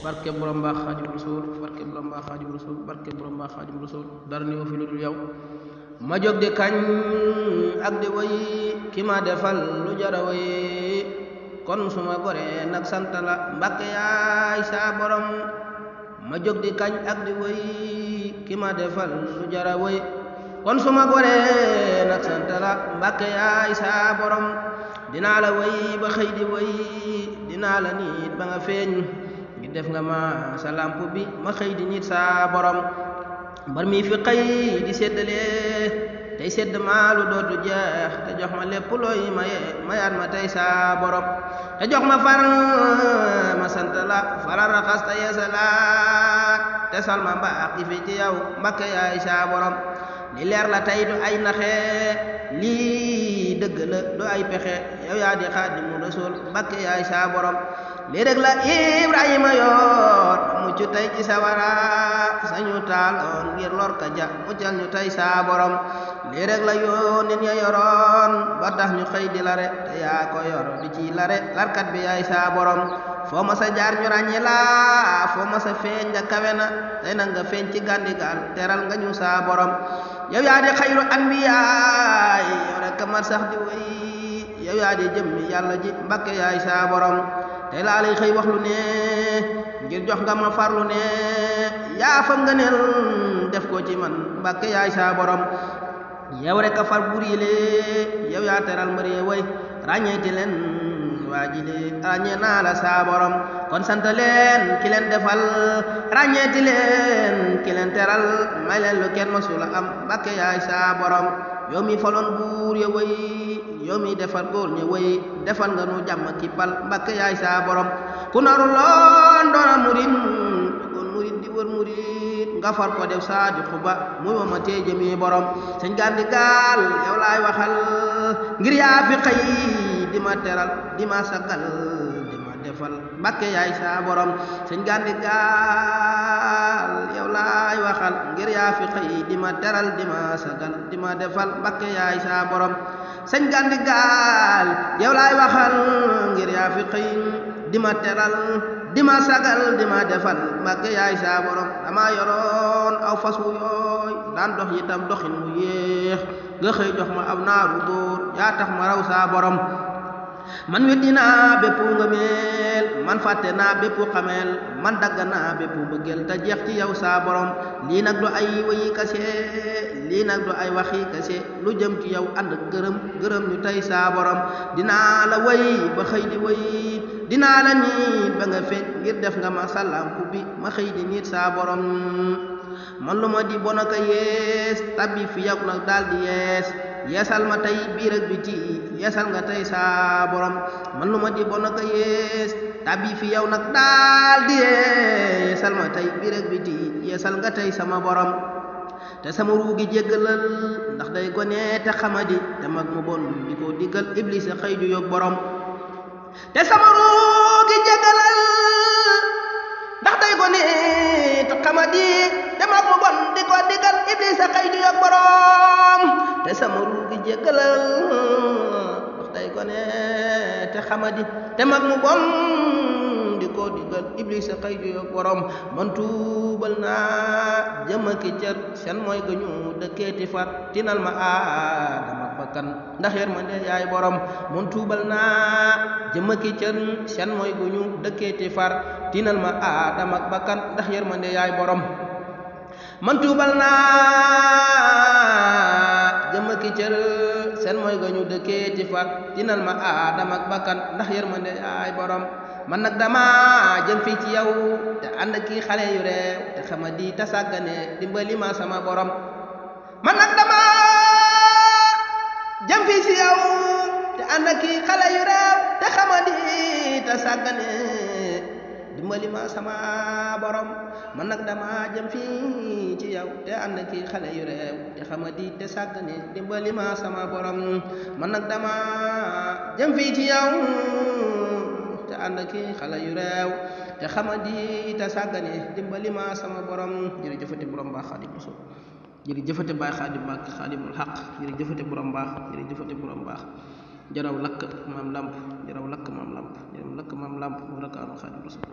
barke borom baax Xaadim Rasuul barke borom baax Xaadim Rasuul barke borom baax Xaadim Rasuul dara ni fi lu dul yow ma jóg di kañ ak di woy ki ma defal lu jara woy kon suma gore nag sant la Mbàkke yaay saa borom ma jóg di kañ ak di woy ki ma defal lu jara woy kon suma gore nag sant la Mbàkke yaay saa borom dinaa la woy ba xëy di woy dinaa la nit ba nga feeñ ngi def nga ma sa lamp bi ma xëy di nit saa borom mbar mi fi xëy di séddale tey sedd ma lu dootu jeex te jox ma lépp looy maye mayaat ma tey saa borom te jox ma far ma sant la faral raxas te yeesalaat te sal ma mbaax di fi ci yow Mbàkke yaay saa borom li leer la tey du ay naxe lii dëgg la du ay pexe yow yaa di Xaadimu Rasuul Mbàkke yaay saa borom lii rek la Ibrahima yoor mucc tey ci sawara sañu taaloon ngir lor ka ja muccal ñu tey saa borom lii rek la yónneen ya yoroon ba tax ñu xëy di lare te yaa ko yor di ci lare larkat bi yaay saa borom foo ma sa jaar ñu ràññe la foo ma sa feeñ nga kawe na tey nag nga feeñ ci gàndigaal teral nga ñu saa borom yow yaa di xayru anbiyaay yow rek mat sax di woy yow yaa di jëmmi yàlla ji Mbàkke yaay saa borom tey laa lay xëy wax lu ne ngir jox nga ma farlu ne yaa fam nga neel def ko ci man Mbàkke yaay saa borom yow rek a far burile yow yaa teral mbëri way ràññeeti leen waa ji le ràññee naa la saa borom kon sant leen ki leen defal ràññeeti leen ki leen teral may leen lu kenn masula am Mbàkke yaay saa borom yow mi faloon buur ya way yow mi defal góor ña way defal nga nu jàmm ki pal Mbàkke yaay saa borom ku naru loon doona murid goon murid di wër murid nga far ko def saa di xuba muy wa ma tee jëmi borom sëñ Gandi Gaal yow laay waxal ngir yaa fi xëy di ma teral di ma sagal di ma defal Mbàkke yaay saa borom sëñ Gandi Gaal yow laay waxal ngir yaa fi xëy di ma teral di ma sagal di ma defal Mbàkke yaay saa borom sëñ Gandi Gaal yow laay waxal ngir yaa fi xëy di ma teral di ma sagal di ma defal Mbàkke yaay saa borom dama yoroon aw fas wu yooy daan dox itam doxin mu yéex nga xëy jox ma aw naaru góor yaa tax ma raw saa borom man weddi naa bépp nga meel man fàtte naa bépp xameel man dagg naa bépp bëggeel te jeex ci yow saa borom lii nag du ay wayi kase lii nag du ay waxi kase lu jëm ci yow ànd gërëm gërëm ñu tey saa borom dinaa la way ba xëy di way dinaa la nit ba nga feeñ ngir def nga ma salampu bi ma xëy di nit saa borom man lu ma di bona ka yees tabbi fi yow nag daal di yeesal ma tey biir ak biti yeesal nga tey saa borom man lu ma di bona ka yees tabbi fi yow nag daal di yeesal ma tey biir ak biti yeesal nga tey sama borom te sama ruugi jéggalal ndax day gone te xamadi te mag mu bon di ko diggal iblis a xëy ju yóg borom te sama ruugi jéggalal ndax day gone te xamadi te mag mu bon di ko diggal iblis a xëy ju yóg borom te sama ruugi jéggalal ndax day gone te xamadi te mag mu bon di ko diggal iblis a xëy ju yóg borom man tuubal naa jëma ki cër seen mooy ga ñu dëkkeeti far tinal ma aadama bakkan ndax yërmande yaay borom man tuubal naa jëma ki cër seen mooy gu ñu dëkkeeti far tinal ma aadama bakkan ndax yërmande yaay borom man tuubal naa jëma ki cër seen mooy ga ñu dëkkeeti far tinal ma aadama bakkan ndax yërmande yaay borom man nag dama jëm fii ci yow te ànd ki xale yu réew te xamadi te sàggane dimbali ma sama borom man nag dama jëm fii ci yow te ànd ki xale yu réew te xamadi te sàggane dimbali ma sama borom man nag dama jëm fii ci yow te ànd ki xale yu réew te xamadi te sàggane dimbali ma sama borom man nag dama jëm fii ci yow te ànd ki xale yu réew te xamadi te sàggane dimbali ma sama borom jërëjëfati borom baax Xaadimu Rasuul jërëjëfati Baay Xaadim Mbàkke Xaadimul Xaq jërëjëfati borom baax jërëjëfati borom baax jaraw lakk maam lamp jaraw lakk maam lamp jaraw lakk maam lamp mu rakaanu Xaadimu Rasuul